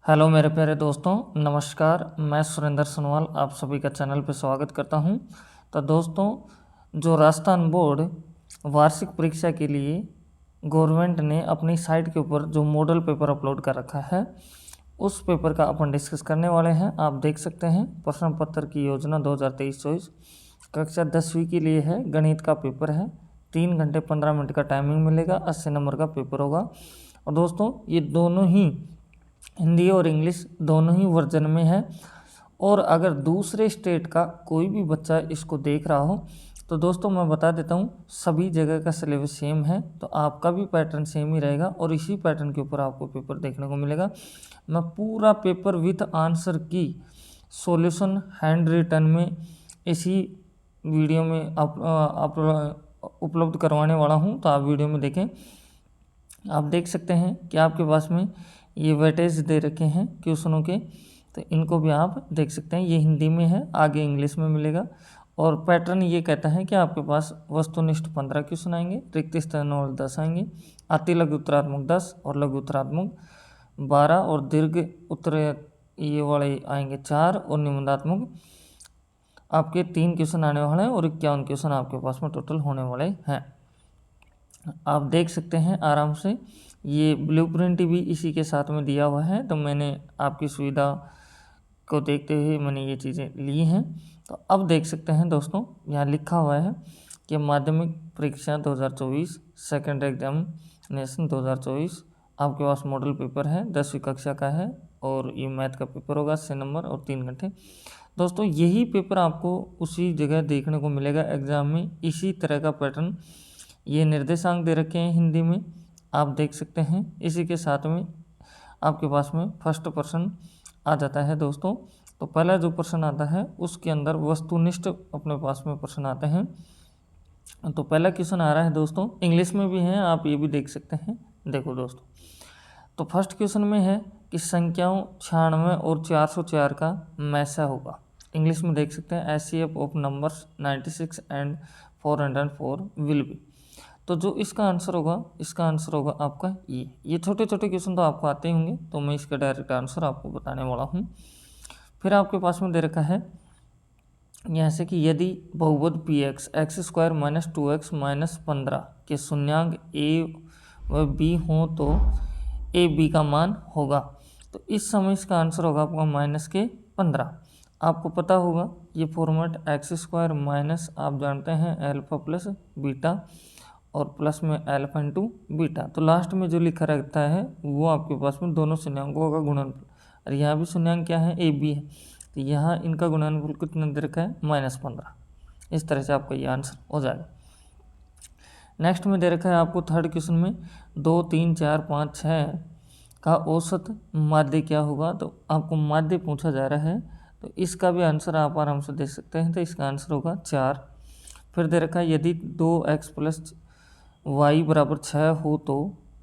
Hello मेरे प्यारे दोस्तों, नमस्कार। मैं सुरेंद्र सोनवाल आप सभी का चैनल पर स्वागत करता हूं। तो दोस्तों, जो राजस्थान बोर्ड वार्षिक परीक्षा के लिए गवर्नमेंट ने अपनी साइट के ऊपर जो मॉडल पेपर अपलोड कर रखा है, उस पेपर का अपन डिस्कस करने वाले हैं। आप देख सकते हैं प्रश्न पत्र की योजना 2023-24 कक्षा 10वीं के लिए है। गणित का पेपर है, 3 घंटे 15 मिनट का टाइमिंग मिलेगा, 80 नंबर का पेपर होगा। और दोस्तों, ये दोनों ही हिंदी और इंग्लिश दोनों ही वर्जन में है। और अगर दूसरे स्टेट का कोई भी बच्चा इसको देख रहा हो तो दोस्तों मैं बता देता हूँ, सभी जगह का सिलेबस सेम है, तो आपका भी पैटर्न सेम ही रहेगा और इसी पैटर्न के ऊपर आपको पेपर देखने को मिलेगा। मैं पूरा पेपर विथ आंसर की सॉल्यूशन हैंड रिटन में इसी वीडियो में आप उपलब्ध करवाने वाला हूँ, तो आप वीडियो में देखें। आप देख सकते हैं कि आपके पास में ये वेटेज दे रखे हैं क्वेश्चनों के, तो इनको भी आप देख सकते हैं। ये हिंदी में है, आगे इंग्लिश में मिलेगा। और पैटर्न ये कहता है कि आपके पास वस्तुनिष्ठ 15 क्वेश्चन आएंगे, रिक्त स्थान वाले 10 आएंगे, अति लघु उत्तरात्मक 10 और लघु उत्तरात्मक 12 और दीर्घ उत्तर ये वाले आएंगे 4 और निबंधात्मक आपके 3 क्वेश्चन आने वाले हैं और 51 क्वेश्चन आपके पास में टोटल होने वाले हैं। आप देख सकते हैं आराम से। ये ब्लूप्रिंट भी इसी के साथ में दिया हुआ है, तो मैंने आपकी सुविधा को देखते हुए मैंने ये चीज़ें ली हैं। तो अब देख सकते हैं दोस्तों, यहाँ लिखा हुआ है कि माध्यमिक परीक्षा 2024 सेकेंड एग्जामिनेशन 2024 आपके पास मॉडल पेपर है, 10वीं कक्षा का है और ये मैथ का पेपर होगा 6 नंबर और 3 घंटे। दोस्तों, यही पेपर आपको उसी जगह देखने को मिलेगा एग्ज़ाम में, इसी तरह का पैटर्न। ये निर्देशांक दे रखे हैं हिंदी में, आप देख सकते हैं। इसी के साथ में आपके पास में फर्स्ट प्रश्न आ जाता है दोस्तों। तो पहला जो प्रश्न आता है उसके अंदर वस्तुनिष्ठ अपने पास में प्रश्न आते हैं। तो पहला क्वेश्चन आ रहा है दोस्तों, इंग्लिश में भी है, आप ये भी देख सकते हैं। देखो दोस्तों, तो फर्स्ट क्वेश्चन में है कि संख्याओं 96 और 404 का मैसा होगा। इंग्लिश में देख सकते हैं, HCF of numbers 96 and 404 will be. तो जो इसका आंसर होगा, इसका आंसर होगा आपका ये छोटे छोटे क्वेश्चन तो आपको आते ही होंगे, तो मैं इसका डायरेक्ट आंसर आपको बताने वाला हूँ। फिर आपके पास में दे रखा है यहाँ से कि यदि बहुपद px x² - 2x - 15 के शून्यांक a व b हों तो a b का मान होगा। तो इस समय इसका आंसर होगा आपका -15। आपको पता होगा ये फॉर्मेट x² - आप जानते हैं अल्फा प्लस बीटा और प्लस में अल्फा इंटू बीटा। तो लास्ट में जो लिखा रहता है वो आपके पास में दोनों शून्यांकों का गुणनफल, और यहाँ भी शून्यांक क्या है, ए बी है, तो यहाँ इनका गुणनफल कितना दे रखा है, -15। इस तरह से आपका ये आंसर हो जाएगा। नेक्स्ट में दे रखा है आपको थर्ड क्वेश्चन में 2, 3, 4, 5, 6 का औसत माध्य क्या होगा। तो आपको माध्य पूछा जा रहा है, तो इसका भी आंसर आप आराम से दे सकते हैं। तो इसका आंसर होगा 4। फिर दे रखा है यदि 2x + y = 6 हो तो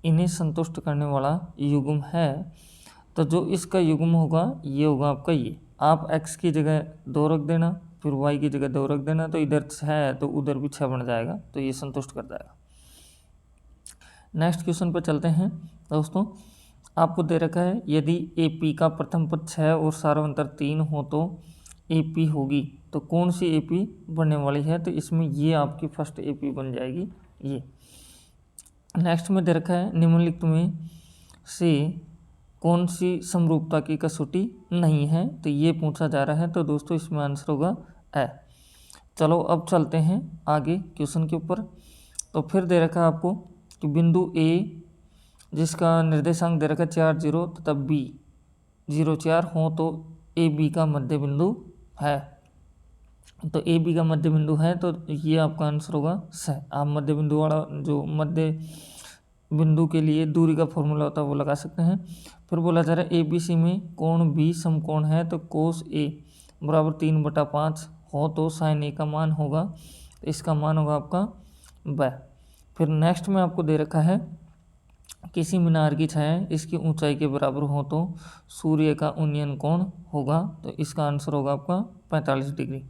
इन्हें संतुष्ट करने वाला युग्म है। तो जो इसका युग्म होगा ये होगा आपका ये। आप x की जगह 2 रख देना, फिर y की जगह 2 रख देना, तो इधर 6 है तो उधर भी 6 बन जाएगा, तो ये संतुष्ट कर जाएगा। नेक्स्ट क्वेश्चन पर चलते हैं दोस्तों। आपको दे रखा है यदि AP का प्रथम पद 6 और सार्वंतर 3 हो तो AP होगी। तो कौन सी AP बनने वाली है, तो इसमें ये आपकी फर्स्ट AP बन जाएगी ये। नेक्स्ट में दे रखा है निम्नलिखित में से कौन सी समरूपता की कसौटी नहीं है, तो ये पूछा जा रहा है। तो दोस्तों इसमें आंसर होगा ए। चलो अब चलते हैं आगे क्वेश्चन के ऊपर। तो फिर दे रखा है आपको कि बिंदु ए जिसका निर्देशांक दे रखा है 4, 0 तथा B 0, 4 हो तो ए बी का मध्य बिंदु है। तो ए बी का मध्य बिंदु है, तो ये आपका आंसर होगा सही। आप मध्य बिंदु वाला जो मध्य बिंदु के लिए दूरी का फॉर्मूला होता है वो लगा सकते हैं। फिर बोला जा रहा है ABC में कोण B समकोण है, तो कोस A = 3/5 हो तो साइन A का मान होगा। तो इसका मान होगा आपका ब। फिर नेक्स्ट में आपको दे रखा है किसी मीनार की छाया इसकी ऊंचाई के बराबर हो तो सूर्य का उन्नयन कोण होगा। तो इसका आंसर होगा आपका 45 डिग्री।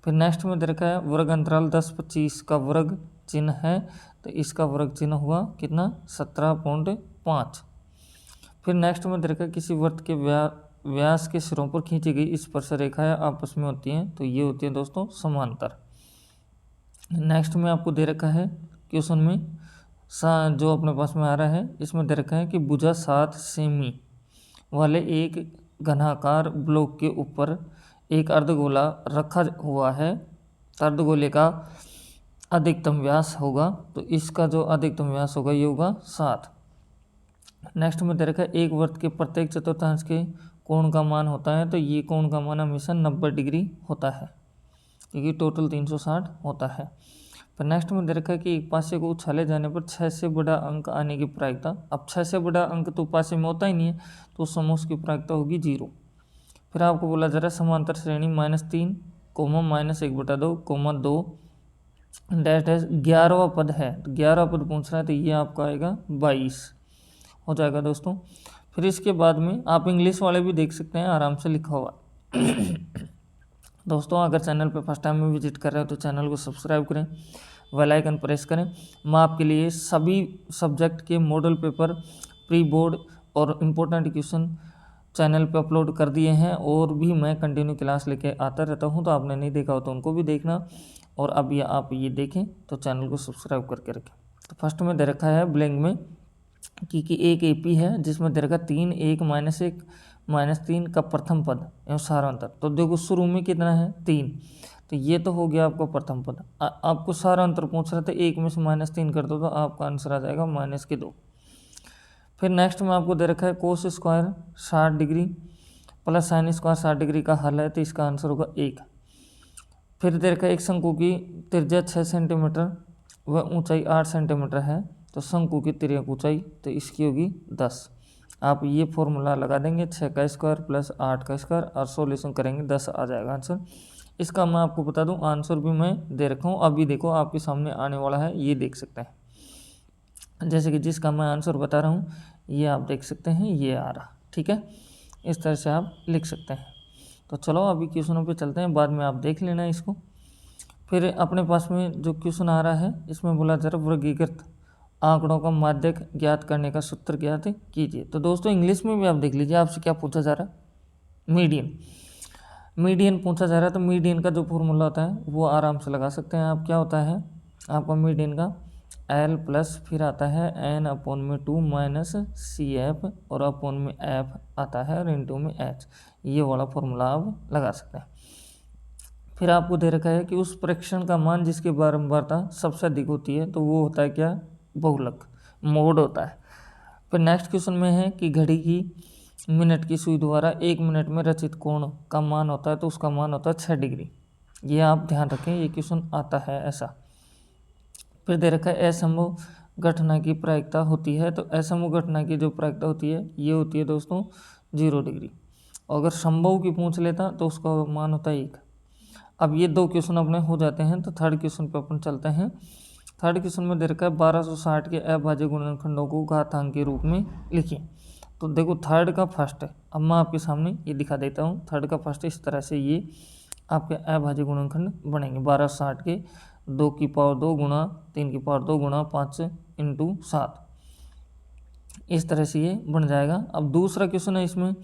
फिर नेक्स्ट में दे रखा है वर्ग अंतराल 10, 25 का वर्ग चिन्ह है, तो इसका वर्ग चिन्ह हुआ कितना, 17.5। फिर नेक्स्ट में दे रखा है किसी वृत्त के व्यास के सिरों पर खींची गई स्पर्शरेखाएं आपस में होती हैं, तो ये होती है दोस्तों समांतर। नेक्स्ट में आपको दे रखा है क्वेश्चन में जो अपने पास में आ रहा है, इसमें दे रखा है कि भुजा 7 सेमी वाले एक घनाकार ब्लॉक के ऊपर एक अर्धगोला रखा हुआ है, अर्धगोले का अधिकतम व्यास होगा, तो इसका जो अधिकतम व्यास होगा ये होगा 7। नेक्स्ट में दे रखा है एक वृत्त के प्रत्येक चतुर्थांश के कोण का मान होता है, तो ये कोण का मान हमेशा 90 डिग्री होता है, क्योंकि टोटल 360 होता है। फिर नेक्स्ट में दे रखा है कि एक पासे को उछाले जाने पर 6 से बड़ा अंक आने की प्रायिकता, अब 6 से बड़ा अंक तो पासे में होता ही नहीं है, तो उस समूह की प्रायिकता होगी 0। फिर आपको बोला जा रहा है समांतर श्रेणी -3, -1/2, 2 डैश डैश 11वां पद है, तो 11वां पद पूछ रहा है, तो ये आपका आएगा 22 हो जाएगा दोस्तों। फिर इसके बाद में आप इंग्लिश वाले भी देख सकते हैं, आराम से लिखा हुआ दोस्तों। अगर चैनल पे फर्स्ट टाइम में विजिट कर रहे हो तो चैनल को सब्सक्राइब करें, बेल आइकन प्रेस करें। मैं आपके लिए सभी सब्जेक्ट के मॉडल पेपर, प्री बोर्ड और इम्पोर्टेंट क्वेश्चन चैनल पे अपलोड कर दिए हैं, और भी मैं कंटिन्यू क्लास लेके आता रहता हूं, तो आपने नहीं देखा हो तो उनको भी देखना, और अब ये आप ये देखें तो चैनल को सब्सक्राइब करके रखें। तो फर्स्ट में दे रखा है ब्लैंक में कि एक एपी है जिसमें दे रखा 3, 1, -1, -3 का प्रथम पद एवं सारांतर। तो देखो शुरू में कितना है 3, तो ये तो हो गया आपका प्रथम पद। आपको सारांतर पूछ रहा था, 1 में से -3 कर दो तो आपका आंसर आ जाएगा -2। फिर नेक्स्ट में आपको दे रखा है cos square 60 degree plus sine square 60 degree का हल है, तो इसका आंसर होगा 1। फिर दे रखा है एक शंकु की त्रिज्या 6 सेंटीमीटर व ऊंचाई 8 सेंटीमीटर है, तो शंकु की तिर्यक ऊंचाई तो इसकी होगी 10। आप ये फॉर्मूला लगा देंगे, 6 का स्क्वायर प्लस 8 का स्क्वायर, और सोल्यूशन करेंगे 10 आ जाएगा आंसर। इसका मैं आपको बता दूं आंसर भी मैं दे रखा हूँ, अभी देखो आपके सामने आने वाला है, ये देख सकते हैं। जैसे कि जिसका मैं आंसर बता रहा हूँ ये आप देख सकते हैं, ये आ रहा, ठीक है। इस तरह से आप लिख सकते हैं। तो चलो अभी क्वेश्चनों पे चलते हैं, बाद में आप देख लेना इसको। फिर अपने पास में जो क्वेश्चन आ रहा है इसमें बोला जा रहा है वर्गीकृत आंकड़ों का माध्यक ज्ञात करने का सूत्र ज्ञात कीजिए। तो दोस्तों इंग्लिश में भी आप देख लीजिए, आपसे क्या पूछा जा रहा है, मीडियन पूछा जा रहा है। तो मीडियन का जो फॉर्मूला होता है वो आराम से लगा सकते हैं आप। क्या होता है आपका मीडियन का L प्लस फिर आता है N/2 माइनस CF और अपॉन में F आता है और इनटू में H, ये वाला फॉर्मूला आप लगा सकते हैं। फिर आपको दे रखा है कि उस प्रेक्षण का मान जिसकी बारंबारता सबसे अधिक होती है, तो वो होता है क्या, बहुलक मोड होता है। फिर नेक्स्ट क्वेश्चन में है कि घड़ी की मिनट की सुई द्वारा 1 मिनट में रचित कोण का मान होता है, तो उसका मान होता है 6 डिग्री। ये आप ध्यान रखें, ये क्वेश्चन आता है ऐसा। फिर दे रखा है असंभव घटना की प्रायिकता होती है, तो असंभव घटना की जो प्रायिकता होती है ये होती है दोस्तों 0 डिग्री। अगर संभव की पूछ लेता तो उसका मान होता है 1। अब ये 2 क्वेश्चन अपने हो जाते हैं, तो थर्ड क्वेश्चन पे अपन चलते हैं। थर्ड क्वेश्चन में दे रखा है 1260 के अभाज्य गुणनखंडों को घातांक के रूप में लिखिए। तो देखो थर्ड का फर्स्ट है, अब मैं आपके सामने ये दिखा देता हूँ। थर्ड का फर्स्ट इस तरह से ये आपके अभाज्य गुणनखंड बनेंगे 1260 के 2 की पावर 2 गुणा 3 की पावर 2 गुणा 5 इंटू 7, इस तरह से ये बन जाएगा। अब दूसरा क्वेश्चन है इसमें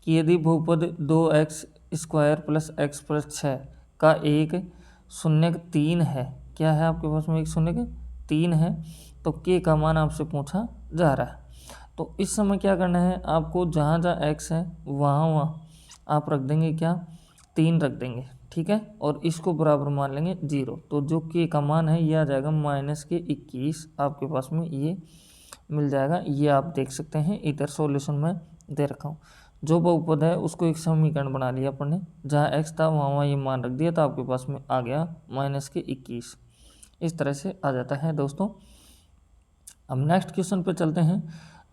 कि यदि बहुपद 2x square plus x plus 6 का एक शून्य 3 है, क्या है आपके पास में एक शून्य 3 है, तो k का मान आपसे पूछा जा रहा है। तो इस समय क्या करना है आपको, जहाँ जहाँ x है वहाँ आप रख देंगे क्या, 3 रख देंगे, ठीक है, और इसको बराबर मान लेंगे 0। तो जो k का मान है ये आ जाएगा -21 आपके पास में ये मिल जाएगा। ये आप देख सकते हैं, इधर सॉल्यूशन में दे रखा हूँ। जो बहुपद है उसको एक समीकरण बना लिया अपन ने, जहाँ x था वहाँ ये मान रख दिया, तो आपके पास में आ गया -21। इस तरह से आ जाता है दोस्तों। अब नेक्स्ट क्वेश्चन पे चलते हैं।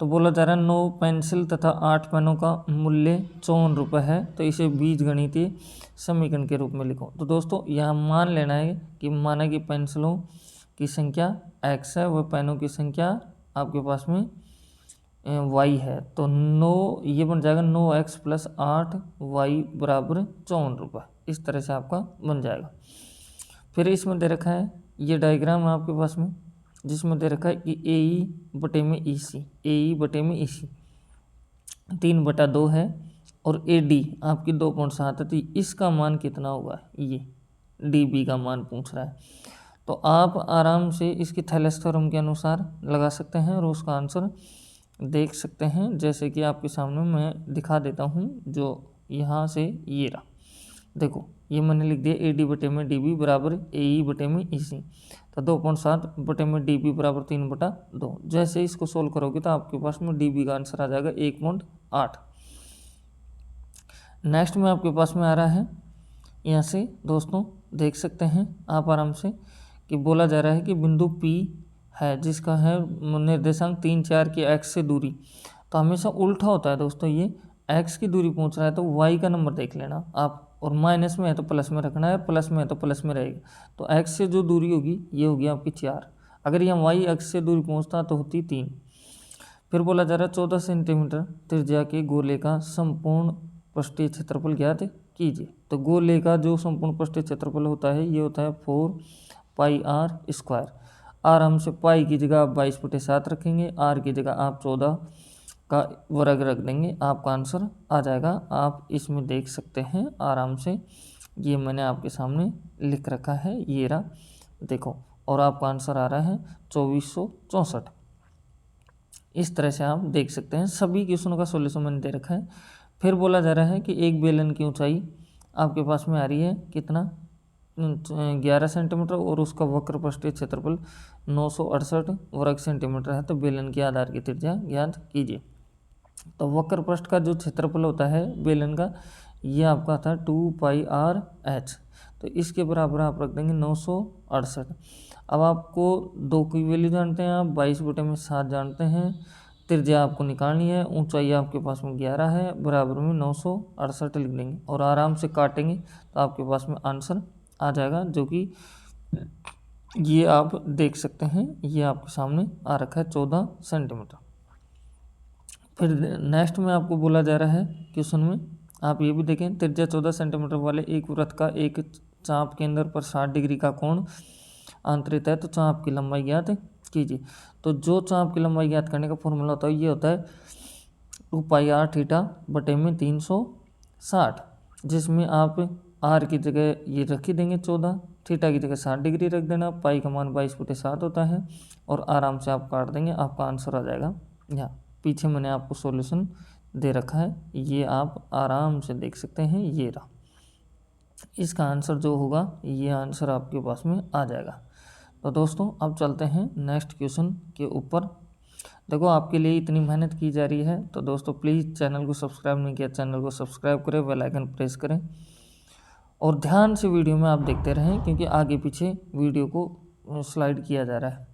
तो बोला जा रहा है 9 पेंसिल तथा 8 पेनों का मूल्य 54 रुपये है, तो इसे बीजगणितीय समीकरण के रूप में लिखो। तो दोस्तों यहाँ मान लेना है कि माना कि पेंसिलों की संख्या x है, वह पेनों की संख्या आपके पास में y है, तो 9 ये बन जाएगा 9x प्लस 8y बराबर 54 रुपये। इस तरह से आपका बन जाएगा। फिर इसमें दे रखा है ये डायग्राम है आपके पास में, जिसमें दे रखा है कि AE/EC, AE/EC 3/2 है और ए डी आपकी 2.7 है, तो इसका मान कितना होगा, ये डी बी का मान पूछ रहा है। तो आप आराम से इसकी थेलेस थ्योरम के अनुसार लगा सकते हैं और उसका आंसर देख सकते हैं। जैसे कि आपके सामने मैं दिखा देता हूँ, जो यहाँ से ये रहा, देखो ये मैंने लिख दिया ए डी बटे में डी बी बराबर ए ई बटे में ई सी, तो 2.7 बटे में डी बी बराबर 3/2। जैसे इसको सोल्व करोगे तो आपके पास में डी बी का आंसर आ जाएगा 1.8। नेक्स्ट में आपके पास में आ रहा है, यहाँ से दोस्तों देख सकते हैं आप आराम से कि बोला जा रहा है कि बिंदु P है जिसका है निर्देशांक 3, 4 की x से दूरी। तो हमेशा उल्टा होता है दोस्तों, ये x की दूरी पूछ रहा है तो y का नंबर देख लेना आप, और माइनस में है तो प्लस में रखना है, प्लस में है तो प्लस में रहेगा। तो x से जो दूरी होगी ये होगी आपकी 4, अगर यहाँ y x से दूरी पहुँचता तो होती 3। फिर बोला जा रहा है 14 सेंटीमीटर त्रिज्या के गोले का संपूर्ण पृष्ठीय क्षेत्रफल ज्ञात कीजिए। तो गोले का जो संपूर्ण पृष्ठीय क्षेत्रफल होता है ये होता है 4πr²। आराम से पाई की जगह आप 22/7 रखेंगे, आर की जगह आप 14 का वर्ग रख देंगे, आपका आंसर आ जाएगा। आप इसमें देख सकते हैं आराम से, ये मैंने आपके सामने लिख रखा है, ये रहा देखो, और आपका आंसर आ रहा है 2464। इस तरह से आप देख सकते हैं। सभी क्वेश्चनों का सॉल्यूशन मैंने दे रखा है। फिर बोला जा रहा है कि एक बेलन की ऊंचाई आपके पास में आ रही है कितना, 11 सेंटीमीटर, और उसका वक्र पृष्ठीय क्षेत्रफल 968 वर्ग सेंटीमीटर है। तो बेलन के आधार की त्रिज्या ज्ञात कीजिए। तो वक्र पृष्ठ का जो क्षेत्रफल होता है बेलन का, ये आपका था 2πr/h। तो इसके बराबर आप रख देंगे 968। अब आपको 2 की वैल्यू जानते हैं आप, 22/7 जानते हैं, त्रिज्या आपको निकालनी है, ऊंचाई आपके पास में 11 है, बराबर में 968 लिख देंगे और आराम से काटेंगे तो आपके पास में आंसर आ जाएगा, जो कि ये आप देख सकते हैं, ये आपके सामने आ रखा है 14 सेंटीमीटर। फिर नेक्स्ट में आपको बोला जा रहा है क्वेश्चन में, आप ये भी देखें, त्रिज्या 14 सेंटीमीटर वाले एक वृत्त का एक चाप केंद्र पर 60 डिग्री का कोण आंतरित है, तो चाप की लंबाई ज्ञात कीजिए। तो जो चाप की लंबाई ज्ञात करने का फॉर्मूला होता है ये होता है 2πr बटे में 360, जिसमें आप आर की जगह ये रख ही देंगे 14, थीटा की जगह 60 डिग्री रख देना, पाई का मान 22/7 होता है, और आराम से आप काट देंगे, आपका आंसर आ जाएगा। यहाँ पीछे मैंने आपको सॉल्यूशन दे रखा है, ये आप आराम से देख सकते हैं, ये रहा। इसका आंसर जो होगा ये आंसर आपके पास में आ जाएगा। तो दोस्तों अब चलते हैं नेक्स्ट क्वेश्चन के ऊपर। देखो आपके लिए इतनी मेहनत की जा रही है, तो दोस्तों प्लीज़ चैनल को सब्सक्राइब नहीं किया, चैनल को सब्सक्राइब करें, बेल आइकन प्रेस करें और ध्यान से वीडियो में आप देखते रहें, क्योंकि आगे पीछे वीडियो को स्लाइड किया जा रहा है।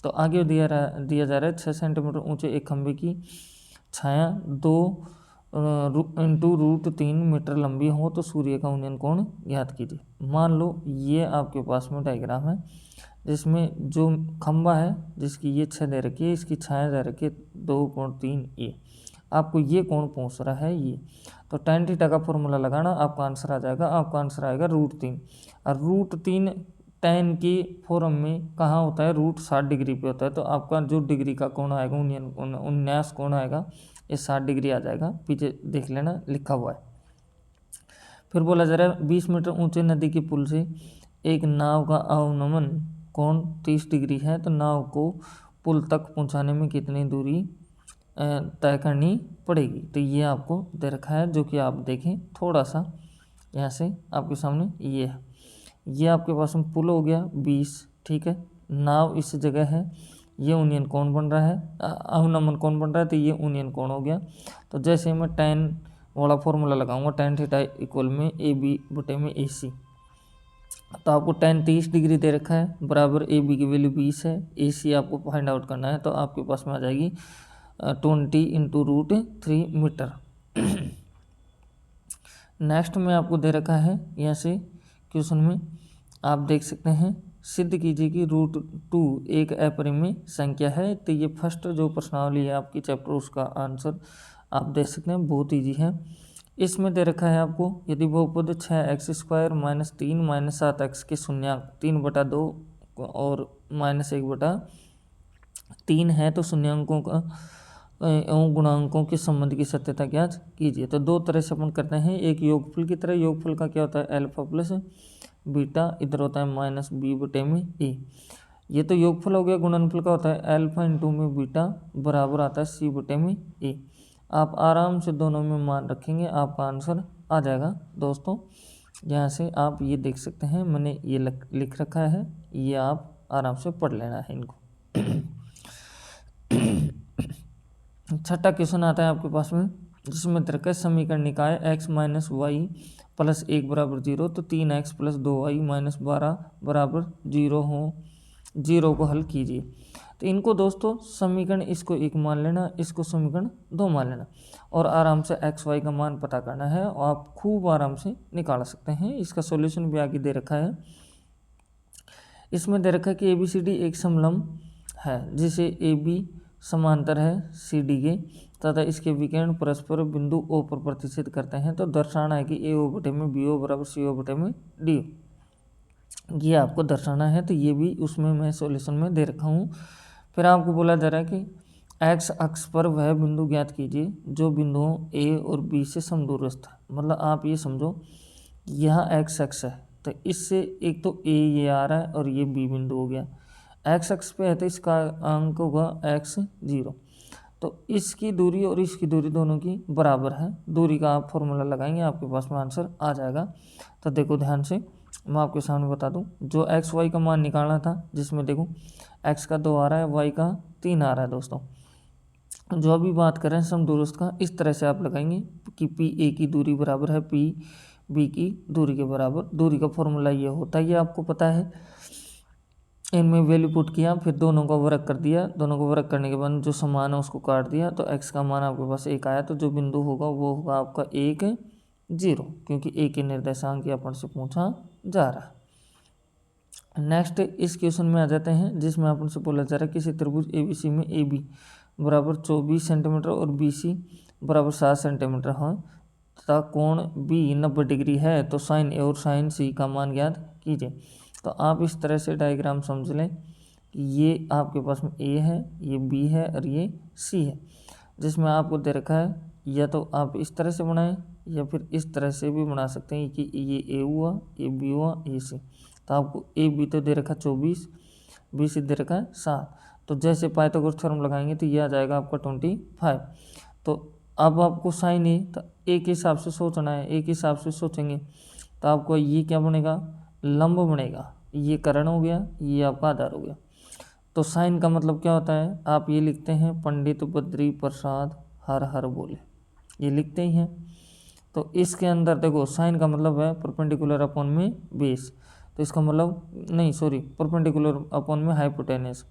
तो आगे दिया जा रहा है 6 सेंटीमीटर ऊंचे एक खंभे की छाया 2 × √3 मीटर लंबी हो तो सूर्य का उन्नयन कोण ज्ञात कीजिए। मान लो ये आपके पास में डायग्राम है, जिसमें जो खंभा है जिसकी ये छः दे रखी है, इसकी छाया दे रखी है 2.3 ये, आपको ये कोण पूछ रहा है ये। तो tan थीटा का फॉर्मूला लगाना, आपका आंसर आ जाएगा, आपका आंसर आएगा √3। और √3 tan की फॉर्म में कहाँ होता है, √60 डिग्री पे होता है। तो आपका जो डिग्री का कोण आएगा, उन्यास कोण आएगा, ये 60 डिग्री आ जाएगा, पीछे देख लेना लिखा हुआ है। फिर बोला जा रहा है 20 मीटर ऊंचे नदी के पुल से एक नाव का अवनमन कोण 30 डिग्री है, तो नाव को पुल तक पहुंचाने में कितनी दूरी तय करनी पड़ेगी। तो ये आपको दे रखा है, जो कि आप देखें थोड़ा सा यहाँ से आपके सामने ये है, ये आपके पास में पुल हो गया 20, ठीक है, नाव इस जगह है, ये उन्नयन कोण बन रहा है, अवनमन कोण बन रहा है, तो ये उन्नयन कोण हो गया। तो जैसे मैं tan वाला फॉर्मूला लगाऊंगा, tan थीटा इक्वल में AB बटे में AC, तो आपको tan 30 डिग्री दे रखा है, बराबर AB की वैल्यू 20 है, AC आपको फाइंड आउट करना है, तो आपके पास में आ जाएगी 20 × √3 मीटर। नेक्स्ट में आपको दे रखा है यहाँ से क्वेश्चन में, आप देख सकते हैं, सिद्ध कीजिए कि √2 एक अपरिमेय संख्या है। तो ये फर्स्ट जो प्रश्नावली है आपकी चैप्टर, उसका आंसर आप देख सकते हैं, बहुत ईजी है। इसमें दे रखा है आपको, यदि बहुपद 6x² - 3 - 7x के शून्यांक 3/2 और -1/3 है, तो शून्याङ्कों का एवं गुणांकों के संबंध की सत्यता ज्ञात कीजिए। तो दो तरह से अपन करते हैं, एक योगफल की तरह। योगफल का क्या होता है, अल्फा प्लस बीटा, इधर होता है माइनस बी बटे में ए। ये तो योगफल हो गया। गुणनफल का होता है अल्फा इंटू में बीटा बराबर आता है सी बटे में ए। आप आराम से दोनों में मान रखेंगे, आपका आंसर आ जाएगा दोस्तों। यहाँ से आप ये देख सकते हैं, मैंने ये लिख रखा है, ये आप आराम से पढ़ लेना है इनको। छठा क्वेश्चन आता है आपके पास में, जिसमें तर्क समीकरण निकाय x माइनस वाई प्लस 1 बराबर 0, तो 3x प्लस 2y माइनस 12 बराबर 0 को हल कीजिए। तो इनको दोस्तों समीकरण इसको 1 मान लेना, इसको समीकरण 2 मान लेना, और आराम से एक्स वाई का मान पता करना है, और आप खूब आराम से निकाल सकते हैं। इसका सॉल्यूशन भी आगे दे रखा है। इसमें दे रखा है कि ABCD एक समलंब है, जिसे AB समांतर है CD के, तथा इसके विकर्ण परस्पर बिंदु O पर प्रतिच्छेद करते हैं। तो दर्शाना है कि AO बटे में BO बराबर CO बटे में DO, ये आपको दर्शाना है। तो ये भी उसमें मैं सॉल्यूशन में दे रखा हूँ। फिर आपको बोला जा रहा है कि एक्स अक्ष पर वह बिंदु ज्ञात कीजिए जो बिंदुओं A और B से समदूरस्थ है। मतलब आप ये समझो, यहाँ एक्स अक्ष है, तो इससे एक तो A ये आ रहा है और ये B बिंदु हो गया। एक्स अक्ष पे है तो इसका अंक होगा x0। तो इसकी दूरी और इसकी दूरी दोनों की बराबर है। दूरी का आप फॉर्मूला लगाएंगे, आपके पास में आंसर आ जाएगा। तो देखो ध्यान से, मैं आपके सामने बता दूं, जो एक्स वाई का मान निकालना था, जिसमें देखो एक्स का 2 आ रहा है, वाई का 3 आ रहा है दोस्तों। जो अभी बात कर रहे हैं समदूरस्थ का, इस तरह से आप लगाएंगे कि पी ए की दूरी बराबर है पी बी की दूरी के बराबर। दूरी का फॉर्मूला ये होता है, ये आपको पता है। इनमें वैल्यू पुट किया, फिर दोनों का वर्ग कर दिया, दोनों को वर्ग करने के बाद जो समान है उसको काट दिया, तो x का मान आपके पास 1 आया। तो जो बिंदु होगा वो होगा आपका 1 0, क्योंकि a के निर्देशांक अपन से पूछा जा रहा है। नेक्स्ट इस क्वेश्चन में आ जाते हैं, जिसमें अपन से बोला जा रहा है किसी त्रिभुज ABC में AB बराबर 24 सेंटीमीटर और BC बराबर 7 सेंटीमीटर है, तथा कोण B 90 डिग्री है, तो साइन A और साइन C का मान ज्ञात कीजिए। तो आप इस तरह से डायग्राम समझ लें कि ये आपके पास में A है, ये B है और ये C है, जिसमें आपको दे रखा है, या तो आप इस तरह से बनाएं या फिर इस तरह से भी बना सकते हैं कि ये A हुआ, ये B हुआ, ये C। तो आपको A B तो दे रखा 24, B C दे रखा है 7। तो जैसे पाइथागोरस थ्योरम लगाएंगे तो ये आ जाएगा आपका 25। तो अब आपको साइन ए तो एक हिसाब से सोचना है, एक हिसाब से सोचेंगे तो आपको ये क्या बनेगा, लंब बनेगा। ये कर्ण हो गया, ये आपका आधार हो गया। तो साइन का मतलब क्या होता है, आप ये लिखते हैं पंडित बद्री प्रसाद हर हर बोले, ये लिखते ही हैं। तो इसके अंदर देखो साइन का मतलब है परपेंडिकुलर अपॉन में बेस, तो इसका मतलब नहीं सॉरी परपेंडिकुलर अपॉन में हाइपोटेनस।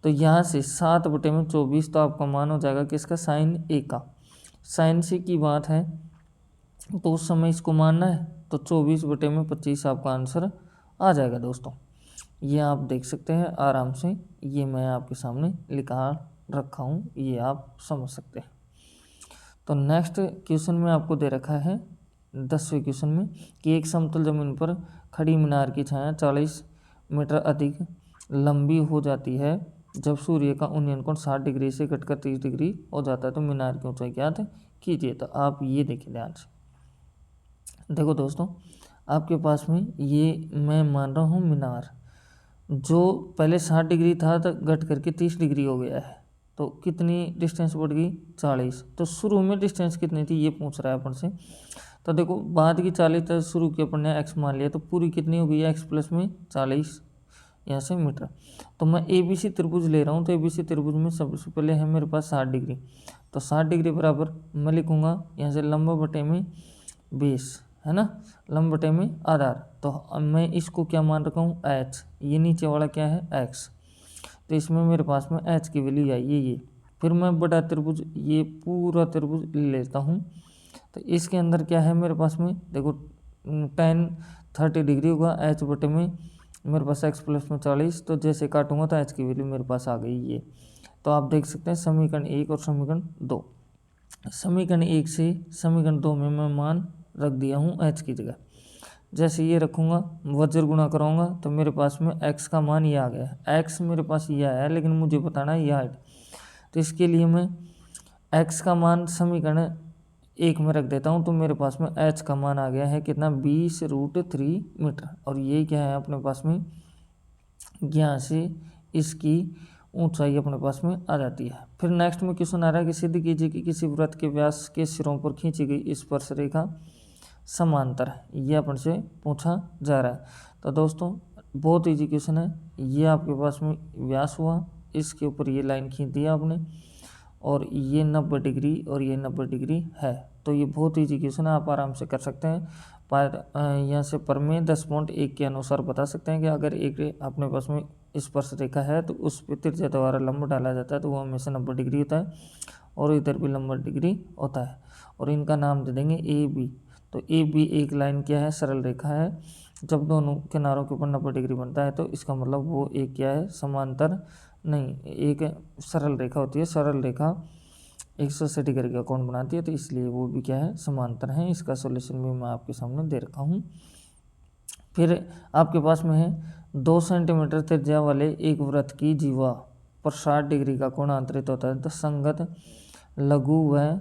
तो यहाँ से 7 बटे में 24, तो आपका मान हो जाएगा किसका, साइन ए का। साइन सी की बात है तो उस समय इसको मानना है, तो 24 बटे में 25 आपका आंसर आ जाएगा दोस्तों। ये आप देख सकते हैं आराम से, ये मैं आपके सामने लिखा रखा हूँ, ये आप समझ सकते हैं। तो नेक्स्ट क्वेश्चन में आपको दे रखा है 10वें क्वेश्चन में कि एक समतल जमीन पर खड़ी मीनार की छाया 40 मीटर अधिक लंबी हो जाती है जब सूर्य का उन्नयन कोण 60 डिग्री से घटकर 30 डिग्री हो जाता है, तो मीनार की ऊंचाई ज्ञात कीजिए। तो आप ये देखिए ध्यान से, देखो दोस्तों आपके पास में ये मैं मान रहा हूँ मीनार, जो पहले 60 डिग्री था तो घट करके 30 डिग्री हो गया है, तो कितनी डिस्टेंस बढ़ गई, 40। तो शुरू में डिस्टेंस कितनी थी ये पूछ रहा है अपन से। तो देखो बाद की 40 तो शुरू की अपन ने x मान लिया, तो पूरी कितनी हो गई है, x प्लस में 40 यहाँ से मीटर। तो मैं ABC त्रिभुज ले रहा हूँ, तो ABC त्रिभुज में सबसे पहले है मेरे पास 60 डिग्री, तो 60 डिग्री बराबर मैं लिखूँगा यहाँ से लंबा बटे में बेस, है ना, लंब बटे में आधार। तो मैं इसको क्या मान रखा हूँ, h, ये नीचे वाला क्या है x, तो इसमें मेरे पास में h की वैल्यू आई ये। फिर मैं बड़ा त्रिभुज, ये पूरा त्रिभुज ले लेता हूँ, तो इसके अंदर क्या है मेरे पास में, देखो tan 30 डिग्री होगा, h बटे में मेरे पास x प्लस में 40, तो जैसे काटूंगा तो h की वैल्यू मेरे पास आ गई ये। तो आप देख सकते हैं समीकरण 1 और समीकरण 2। समीकरण 1 से समीकरण 2 में मैं मान रख दिया हूँ h की जगह। जैसे ये रखूँगा, वज्र गुणा कराऊंगा, तो मेरे पास में x का मान ये आ गया है। x मेरे पास ये आया है, लेकिन मुझे बताना है ये हाइट। तो इसके लिए मैं x का मान समीकरण 1 में रख देता हूँ तो मेरे पास में h का मान आ गया है कितना 20√3 मीटर। और ये क्या है अपने पास में, यहाँ से इसकी ऊंचाई अपने पास में आ जाती है। फिर नेक्स्ट में क्वेश्चन आ रहा है कि सिद्ध कीजिए कि किसी वृत्त के व्यास के सिरों पर खींची गई स्पर्श रेखा समांतर है। ये अपन से पूछा जा रहा है। तो दोस्तों बहुत इजी क्वेश्चन है। ये आपके पास में व्यास हुआ, इसके ऊपर ये लाइन खींच दिया आपने, और ये 90 डिग्री और ये 90 डिग्री है। तो ये बहुत ईजी क्वेश्चन है, आप आराम से कर सकते हैं। यहाँ से प्रमेय 10.1 के अनुसार बता सकते हैं कि अगर एक अपने पास में स्पर्श रेखा है तो उस पर त्रिज्या द्वारा लंब डाला जाता है तो वो हमेशा 90 डिग्री होता है, और इधर भी 90 डिग्री होता है, और इनका नाम दे देंगे ए बी। तो ए बी एक लाइन क्या है, सरल रेखा है। जब दोनों किनारों के ऊपर 90 डिग्री बनता है तो इसका मतलब वो एक क्या है, समांतर नहीं, एक सरल रेखा होती है। सरल रेखा 180 डिग्री का कोण बनाती है, तो इसलिए वो भी क्या है, समांतर है। इसका सॉल्यूशन भी मैं आपके सामने दे रखा हूँ। फिर आपके पास में है 2 सेंटीमीटर त्रिज्या वाले एक वृत्त की जीवा पर 60 डिग्री का कोण आंतरित होता है, तो संगत लघु व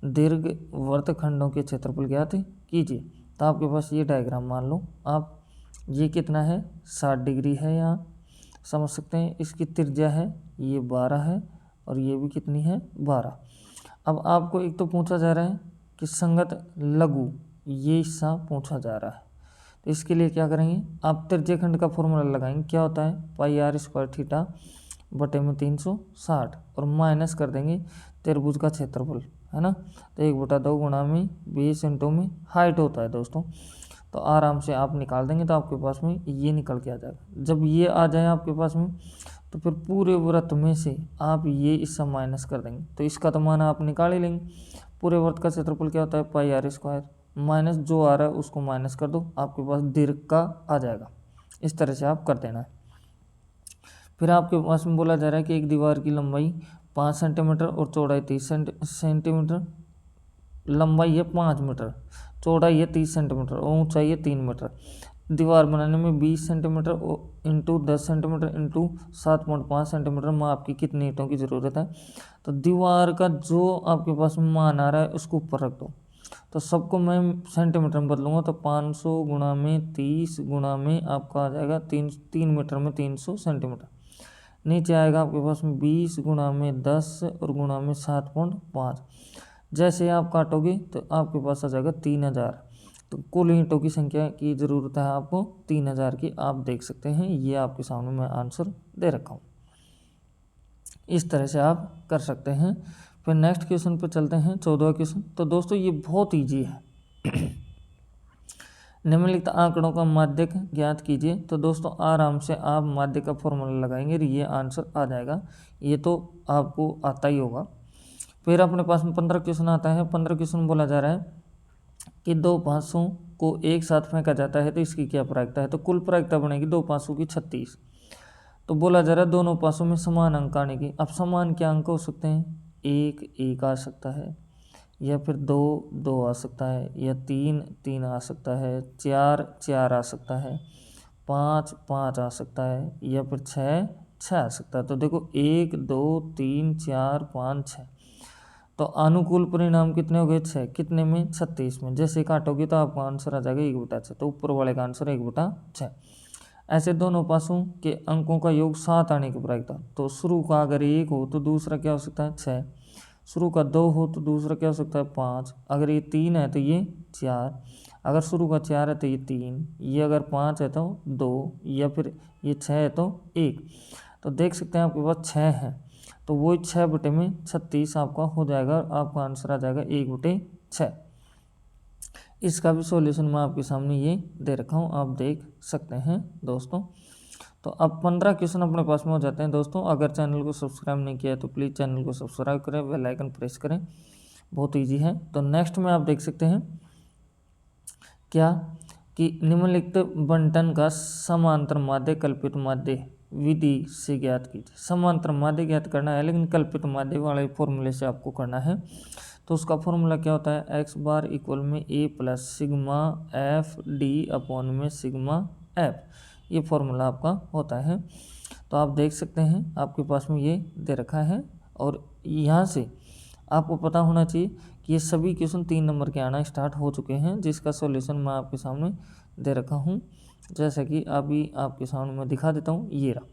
दीर्घ वृत्तखंडों के क्षेत्रफल ज्ञात कीजिए। तो आपके पास ये डायग्राम मान लो आप, ये कितना है, 60 डिग्री है, यहाँ समझ सकते हैं। इसकी त्रिज्या है ये 12 है, और ये भी कितनी है, 12। अब आपको एक तो पूछा जा रहा है कि संगत लघु, ये हिस्सा पूछा जा रहा है। तो इसके लिए क्या करेंगे, आप त्रिज्य खंड का फॉर्मूला लगाएंगे। क्या होता है, पाई आर स्क्वायर थीटा बटे में 360, और माइनस कर देंगे त्रिभुज का क्षेत्रफल, है ना। तो 1/2 गुणा में 20 इंटू में हाइट होता है दोस्तों। तो आराम से आप निकाल देंगे तो आपके पास में ये निकल के आ जाएगा। जब ये आ जाए आपके पास में तो फिर पूरे वृत्त में से आप ये इससे माइनस कर देंगे, तो इसका तो मान आप निकाल ही लेंगे। पूरे वृत्त का क्षेत्रफल क्या होता है, पाई आर स्क्वायर, माइनस जो आ रहा है उसको माइनस कर दो, आपके पास दीर्घ का आ जाएगा। इस तरह से आप कर देना है। फिर आपके पास में बोला जा रहा है कि एक दीवार की लंबाई 5 सेंटीमीटर और चौड़ाई 30 सेंटीमीटर, लंबाई है 5 मीटर, चौड़ाई है 30 सेंटीमीटर और ऊंचाई है 3 मीटर। दीवार बनाने में 20 centimetre into 10 centimetre into 7.5 centimetre में आपकी कितनी ईंटों की ज़रूरत है। तो दीवार का जो आपके पास मान आ रहा है उसको ऊपर रख दो, तो सबको मैं सेंटीमीटर में बदलूंगा, तो 500 गुणा में 30 गुणा में आपका आ जाएगा 3 मीटर में 300 सेंटीमीटर। नीचे आएगा आपके पास में 20 गुणा में 10 और गुणा में 7.5। जैसे आप काटोगे तो आपके पास आ जाएगा 3000। तो कुल ईंटों की संख्या की ज़रूरत है आपको 3000 की, आप देख सकते हैं। ये आपके सामने मैं आंसर दे रखा हूँ। इस तरह से आप कर सकते हैं। फिर नेक्स्ट क्वेश्चन पर चलते हैं, 14वां क्वेश्चन। तो दोस्तों ये बहुत ईजी है। निम्नलिखित आंकड़ों का माध्यक ज्ञात कीजिए। तो दोस्तों आराम से आप माध्यक का फॉर्मूला लगाएंगे और ये आंसर आ जाएगा। ये तो आपको आता ही होगा। फिर अपने पास में 15 क्वेश्चन आता है। 15 क्वेश्चन बोला जा रहा है कि 2 पासों को एक साथ फेंका जाता है तो इसकी क्या प्रायिकता है। तो कुल प्रायिकता बनेगी 2 पासों की 36। तो बोला जा रहा है दोनों पासों में समान अंक आने की। अब समान क्या अंक हो सकते हैं, 1 आ सकता है, या फिर 2 आ सकता है, या 3 आ सकता है, 4 आ सकता है, 5 आ सकता है, या फिर 6 आ सकता है। तो देखो 1 2 3 4 5 6, तो अनुकूल परिणाम कितने हो गए, 6। कितने में, 36 में। जैसे काटोगे तो आपका आंसर आ जाएगा 1/6। तो ऊपर वाले का आंसर 1/6। ऐसे दोनों पासों के अंकों का योग 7 आने की प्रायिकता। तो शुरू का अगर 1 हो तो दूसरा क्या हो सकता है, 6। शुरू का 2 हो तो दूसरा क्या हो सकता है, 5। अगर ये 3 है तो ये 4। अगर शुरू का 4 है तो ये 3। ये अगर 5 है तो 2, या फिर ये 6 है तो 1। तो देख सकते हैं आपके पास 6 है, तो वो 6/36 आपका हो जाएगा। आपका आंसर आ जाएगा 1/6। इसका भी सॉल्यूशन मैं आपके सामने ये दे रखा हूँ, आप देख सकते हैं दोस्तों। तो अब 15 क्वेश्चन अपने पास में हो जाते हैं दोस्तों। अगर चैनल को सब्सक्राइब नहीं किया है तो प्लीज़ चैनल को सब्सक्राइब करें, बेल आइकन प्रेस करें, बहुत ईजी है। तो नेक्स्ट में आप देख सकते हैं क्या कि निम्नलिखित बंटन का समांतर माध्य कल्पित माध्य विधि से ज्ञात कीजिए। समांतर माध्य ज्ञात करना है, लेकिन कल्पित माध्य वाले फॉर्मूले से आपको करना है। तो उसका फॉर्मूला क्या होता है, x बार इक्वल में a plus sigma F D upon में सिग्मा एफ। ये फॉर्मूला आपका होता है। तो आप देख सकते हैं आपके पास में ये दे रखा है, और यहाँ से आपको पता होना चाहिए कि ये सभी क्वेश्चन 3 नंबर के आना स्टार्ट हो चुके हैं, जिसका सॉल्यूशन मैं आपके सामने दे रखा हूँ। जैसा कि अभी आपके सामने मैं दिखा देता हूँ, ये रहा।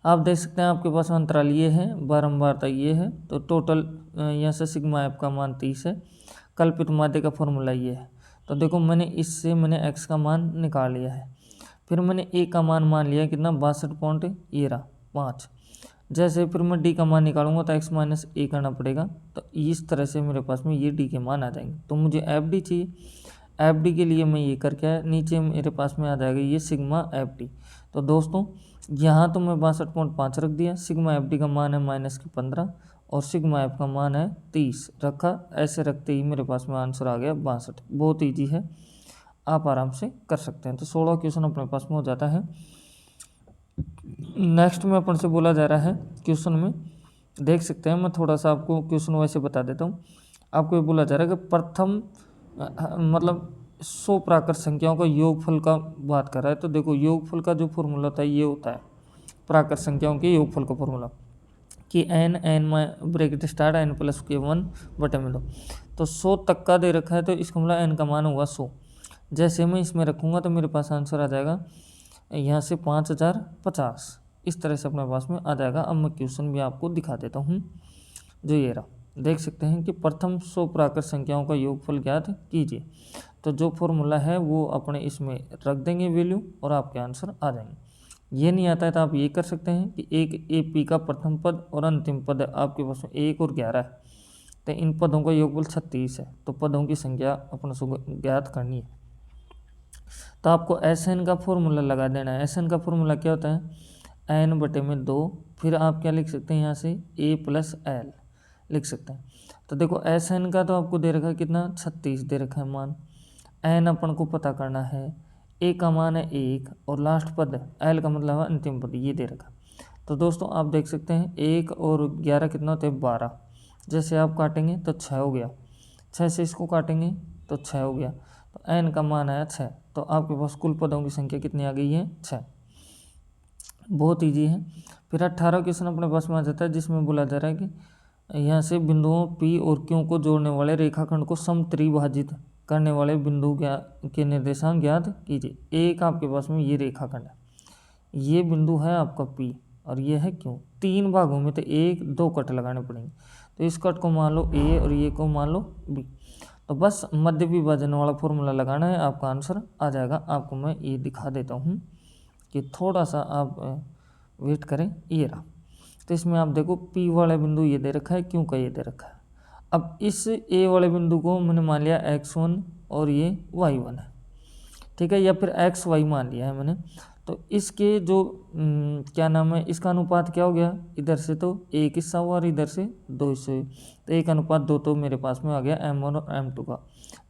आप देख सकते हैं आपके पास अंतराल ये है, बारंबारता ये है, तो टोटल यहाँ से सिग्मा एफ का मान 30 है। कल्पित माध्य का फॉर्मूला ये है। तो देखो मैंने इससे एक्स का मान निकाल लिया है, फिर मैंने ए का मान लिया कितना 62 पॉइंट ये रहा 5। जैसे फिर मैं डी का मान निकालूंगा तो एक्स माइनस ए करना पड़ेगा, तो इस तरह से मेरे पास में ये डी के मान आ जाएंगे। तो मुझे एफ डी चाहिए, एफ डी के लिए मैं ये करके आया, नीचे मेरे पास में आ जाएगा ये सिग्मा एफ डी। तो दोस्तों यहाँ तो मैं 62.5 रख दिया, सिग्मा एफ डी का मान है -15 और सिग्मा एफ का मान है 30 रखा। ऐसे रखते ही मेरे पास में आंसर आ गया 62। बहुत ईजी है, आप आराम से कर सकते हैं। तो 16 क्वेश्चन अपने पास में हो जाता है। नेक्स्ट में अपन से बोला जा रहा है क्वेश्चन में देख सकते हैं, मैं थोड़ा सा आपको क्वेश्चन वैसे बता देता हूँ। आपको ये बोला जा रहा है कि प्रथम मतलब 100 प्राकृत संख्याओं का योगफल का बात कर रहा है। तो देखो योगफल का जो फॉर्मूला होता है ये होता है प्राकृत संख्याओं के योगफल का फॉर्मूला कि n ब्रैकेट स्टार्ट n+1/2। तो 100 तक का दे रखा है, तो इसका मतलब n का मान होगा 100। जैसे मैं इसमें रखूँगा तो मेरे पास आंसर आ जाएगा यहाँ से 5050, इस तरह से अपने पास में आ जाएगा। अब मैं क्वेश्चन भी आपको दिखा देता हूँ, जो ये रहा। देख सकते हैं कि प्रथम 100 प्राकृत संख्याओं का योगफल ज्ञात कीजिए। तो जो फॉर्मूला है वो अपने इसमें रख देंगे वैल्यू और आपके आंसर आ जाएंगे। ये नहीं आता है तो आप ये कर सकते हैं कि एक ए पी का प्रथम पद और अंतिम पद आपके पास में 1 और 11 है, तो इन पदों का योगफल 36 है। तो पदों की संख्या अपने से ज्ञात करनी है, तो आपको एस एन का फॉर्मूला लगा देना है। एस एन का फॉर्मूला क्या होता है n/2, फिर आप क्या लिख सकते हैं यहाँ से a+l लिख सकते हैं। तो देखो एस एन का तो आपको दे रखा है कितना 36 दे रखा है मान, एन अपन को पता करना है, ए का मान है 1 और लास्ट पद एल का मतलब है अंतिम पद ये दे रखा। तो दोस्तों आप देख सकते हैं 1 और 11 कितना होता है 12। जैसे आप काटेंगे तो 6 हो गया, 6 से इसको काटेंगे तो 6 हो गया, तो एन का मान आया 6। तो आपके पास कुल पदों की संख्या कितनी आ गई है 6। बहुत ईजी है। फिर 18 क्वेश्चन अपने पास में आ जाता है, जिसमें बोला जा रहा है कि यहाँ से बिंदुओं P और Q को जोड़ने वाले रेखाखंड को समत्रिभाजित करने वाले बिंदु के निर्देशांक ज्ञात कीजिए। एक आपके पास में ये रेखाखंड है, ये बिंदु है आपका P और ये है Q। 3 भागों में तो 1-2 कट लगाने पड़ेंगे, तो इस कट को मान लो A और ये को मान लो B। तो बस मध्य विभाजन वाला फॉर्मूला लगाना है, आपका आंसर आ जाएगा। आपको मैं ये दिखा देता हूँ कि थोड़ा सा आप वेट करें, ये रहा। तो इसमें आप देखो P वाला बिंदु ये दे रखा है, Q का ये दे रखा है। अब इस A वाले बिंदु को मैंने मान लिया x1 और ये y1 है, ठीक है, या फिर xy मान लिया है मैंने। तो इसके जो क्या नाम है, इसका अनुपात क्या हो गया, इधर से तो 1 हिस्सा हुआ और इधर से 2 हिस्से हुए, तो 1:2 तो मेरे पास में आ गया m1 और m2 का।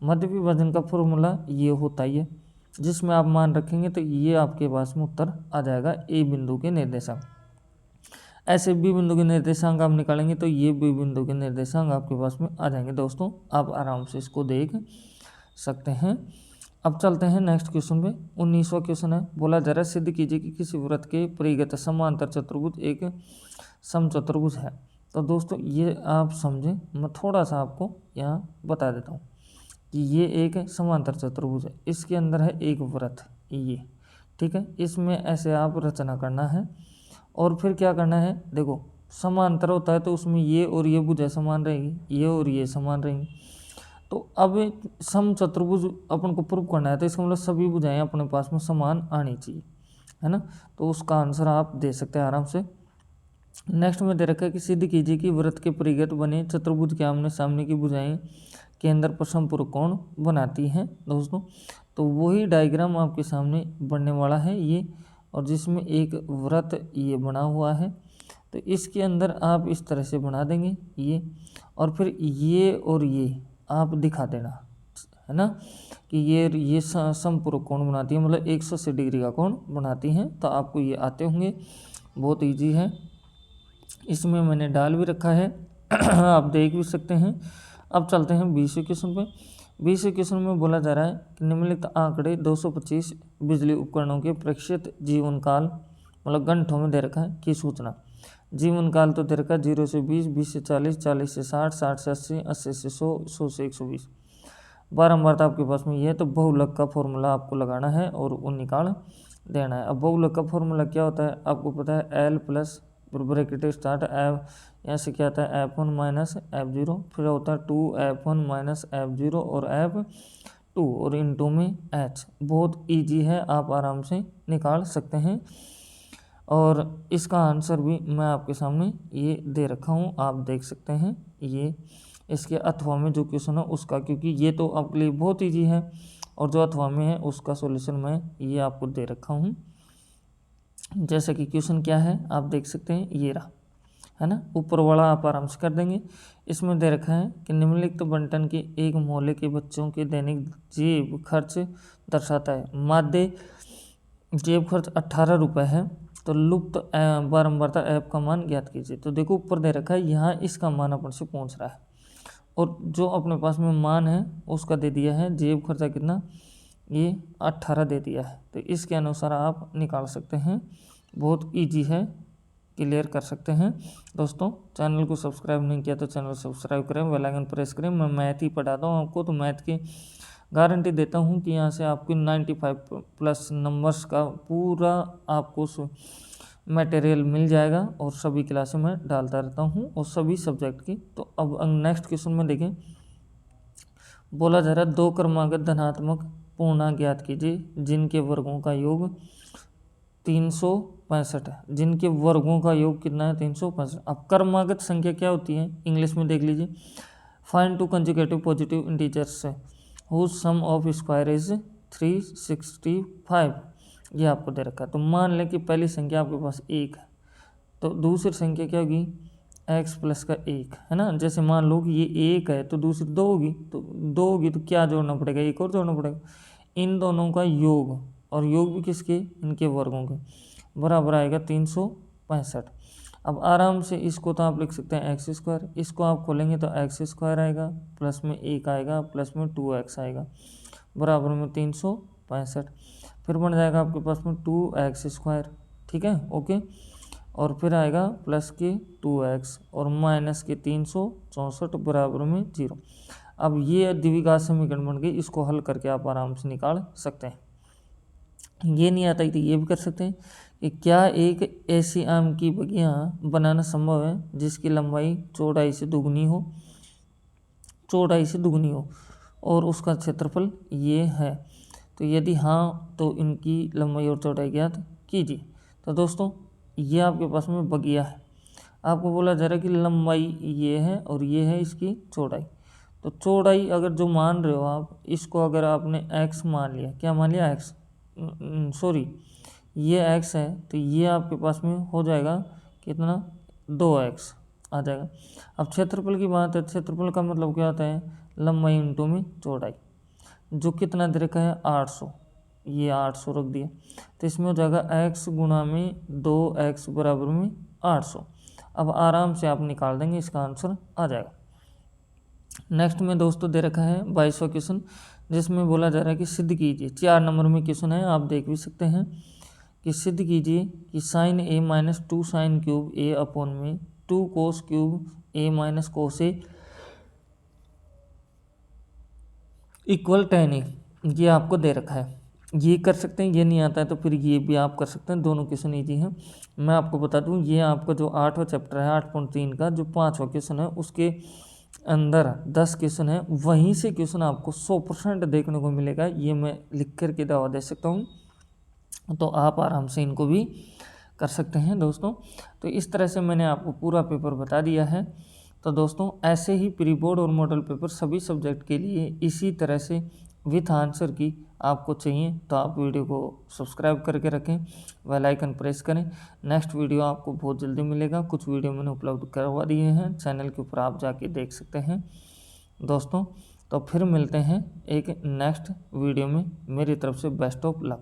मध्य विभाजन का फॉर्मूला ये होता ही है, जिसमें आप मान रखेंगे तो ये आपके पास में उत्तर आ जाएगा ए बिंदु के निर्देशांक। ऐसे बी बिंदु के निर्देशांक आप निकालेंगे तो ये बी बिंदु के निर्देशांक आपके पास में आ जाएंगे। दोस्तों आप आराम से इसको देख सकते हैं। अब चलते हैं नेक्स्ट क्वेश्चन पे। 19वां क्वेश्चन है, बोला जा रहा है सिद्ध कीजिए कि किसी वृत्त के परिगत समांतर चतुर्भुज एक समचतुर्भुज है। तो दोस्तों ये आप समझें, मैं थोड़ा सा आपको यहाँ बता देता हूँ कि ये एक समांतर चतुर्भुज है, इसके अंदर है एक वृत्त ये, ठीक है। इसमें ऐसे आप रचना करना है और फिर क्या करना है, देखो समांतर होता है तो उसमें ये और ये भुजा समान रहेगी, ये और ये समान रहेंगी। तो अब समचतुर्भुज अपन को प्रूव करना है, तो इसका मतलब सभी भुजाएं अपने पास में समान आनी चाहिए, है ना। तो उसका आंसर आप दे सकते हैं आराम से। नेक्स्ट में दे रखा है कि सिद्ध कीजिए कि वृत्त के परिगत बने चतुर्भुज के आमने सामने की भुजाएं केंद्र पर समपूरक कोण बनाती हैं। दोस्तों तो वही डायग्राम आपके सामने बनने वाला है ये, और जिसमें एक वृत्त ये बना हुआ है, तो इसके अंदर आप इस तरह से बना देंगे ये, और फिर ये और ये आप दिखा देना, है ना, कि ये समपूरक कोण बनाती है, मतलब 180 डिग्री का कोण बनाती हैं। तो आपको ये आते होंगे, बहुत इजी है, इसमें मैंने डाल भी रखा है आप देख भी सकते हैं। अब चलते हैं 20वें क्वेश्चन पे। 20वें क्वेश्चन में बोला जा रहा है कि निम्नलिखित आंकड़े 225 बिजली उपकरणों के प्रेक्षित जीवन काल मतलब घंटों में दे रखा है की सूचना जीवन काल तो दे रखा 0 से 20, 20 से 40, 40 से 60, 60 से 80, 80 से 100, 100 से 120। बारंबार आपके पास में ये है, तो बहुलक का फॉर्मूला आपको लगाना है और वो निकाल देना है। अब बहुलक का फॉर्मूला क्या होता है आपको पता है, L plus bracket start F, यहाँ से क्या आता है F1 माइनस F0, फिर होता है 2F1 माइनस F0 और F2 और इनटू में H। बहुत इजी है, आप आराम से निकाल सकते हैं। और इसका आंसर भी मैं आपके सामने ये दे रखा हूँ, आप देख सकते हैं ये इसके अथवा में जो क्वेश्चन है उसका, क्योंकि ये तो आपके लिए बहुत इजी है और जो अथवा में है उसका सॉल्यूशन मैं ये आपको दे रखा हूँ। जैसे कि क्वेश्चन क्या है आप देख सकते हैं, ये रहा है ना, ऊपर वाला आप आराम से कर देंगे। इसमें दे रखा है कि निम्नलिखित बंटन के एक मोहल्ले के बच्चों के दैनिक जेब खर्च दर्शाता है। माध्य जेब खर्च 18 रुपये है, तो लुप्त बारंबारता ऐप का मान ज्ञात कीजिए। तो देखो ऊपर दे रखा है, यहाँ इसका मान अपन से पूछ रहा है और जो अपने पास में मान है उसका दे दिया है जेब खर्चा कितना, ये 18 दे दिया है। तो इसके अनुसार आप निकाल सकते हैं, बहुत इजी है, क्लियर कर सकते हैं। दोस्तों चैनल को सब्सक्राइब नहीं किया तो चैनल सब्सक्राइब करें, बेल आइकन प्रेस करें। मैं मैथ ही पढ़ाता हूँ आपको, तो मैथ की गारंटी देता हूँ कि यहाँ से आपकी 95 प्लस नंबर्स का पूरा आपको मटेरियल मिल जाएगा और सभी क्लासें में डालता रहता हूँ और सभी सब्जेक्ट की। तो अब नेक्स्ट क्वेश्चन में देखें, बोला जा रहा है 2 क्रमागत धनात्मक पूर्णांक ज्ञात कीजिए जिनके वर्गों का योग 365 है। जिनके वर्गों का योग कितना है 365। अब क्रमागत संख्या क्या होती है इंग्लिश में देख लीजिए, find 2 consecutive positive integers whose sum of square is 365, ये आपको दे रखा है। तो मान लें कि पहली संख्या आपके पास 1 है, तो दूसरी संख्या क्या होगी x प्लस का 1 है ना। जैसे मान लो कि ये 1 है तो दूसरी 2 होगी, तो 2 होगी तो क्या जोड़ना पड़ेगा, एक और जोड़ना पड़ेगा, इन दोनों का योग, और योग भी किसके, इनके वर्गों के, बराबर आएगा 365। अब आराम से इसको तो आप लिख सकते हैं एक्स स्क्वायर, इसको आप खोलेंगे तो एक्स स्क्वायर आएगा, प्लस में 1 आएगा, प्लस में 2x आएगा, बराबर में 365। फिर बन जाएगा आपके पास में 2x स्क्वायर, ठीक है ओके, और फिर आएगा प्लस के 2x और माइनस के 364 बराबर में 0। अब ये द्विघात समीकरण बन गई, इसको हल करके आप आराम से निकाल सकते हैं। ये नहीं आता तो ये भी कर सकते हैं कि क्या एक ऐसी आम की बगियां बनाना संभव है जिसकी लंबाई चौड़ाई से दुगनी हो और उसका क्षेत्रफल ये है। तो यदि हाँ तो इनकी लंबाई और चौड़ाई ज्ञात कीजिए। तो दोस्तों ये आपके पास में बगिया है, आपको बोला जा रहा है कि लंबाई ये है और ये है इसकी चौड़ाई। तो चौड़ाई अगर जो मान रहे हो आप, इसको अगर आपने x मान लिया, क्या मान लिया x, सॉरी ये x है, तो ये आपके पास में हो जाएगा कितना 2x आ जाएगा। अब क्षेत्रफल की बात है, क्षेत्रफल का मतलब क्या होता है, लंबाई इंटू में चौड़ाई, जो कितना दे रखा है 800, ये 800 रख दिया, तो इसमें हो जाएगा x गुणा में 2x बराबर में 800। अब आराम से आप निकाल देंगे, इसका आंसर आ जाएगा। नेक्स्ट में दोस्तों दे रखा है 22वां क्वेश्चन, जिसमें बोला जा रहा है कि सिद्ध कीजिए, 4 नंबर में क्वेश्चन है, आप देख भी सकते हैं कि सिद्ध कीजिए कि sine a minus 2 sine cube a upon में 2 cos cube a minus cos a equal tan a, ये आपको दे रखा है। ये कर सकते हैं, ये नहीं आता है तो फिर ये भी आप कर सकते हैं, दोनों क्वेश्चन ईजी हैं। मैं आपको बता दूं ये आपका जो 8वां चैप्टर है 8.3 का जो 5वां क्वेश्चन है उसके अंदर 10 क्वेश्चन है, वहीं से क्वेश्चन आपको 100% देखने को मिलेगा, ये मैं लिख कर के दावा दे सकता हूँ। तो आप आराम से इनको भी कर सकते हैं दोस्तों। तो इस तरह से मैंने आपको पूरा पेपर बता दिया है। तो दोस्तों ऐसे ही प्री बोर्ड और मॉडल पेपर सभी सब्जेक्ट के लिए इसी तरह से विथ आंसर की आपको चाहिए तो आप वीडियो को सब्सक्राइब करके रखें, बेल आइकन प्रेस करें। नेक्स्ट वीडियो आपको बहुत जल्दी मिलेगा, कुछ वीडियो मैंने उपलब्ध करवा दिए हैं चैनल के ऊपर, आप जाके देख सकते हैं दोस्तों। तो फिर मिलते हैं एक नेक्स्ट वीडियो में, मेरी तरफ से बेस्ट ऑफ लक।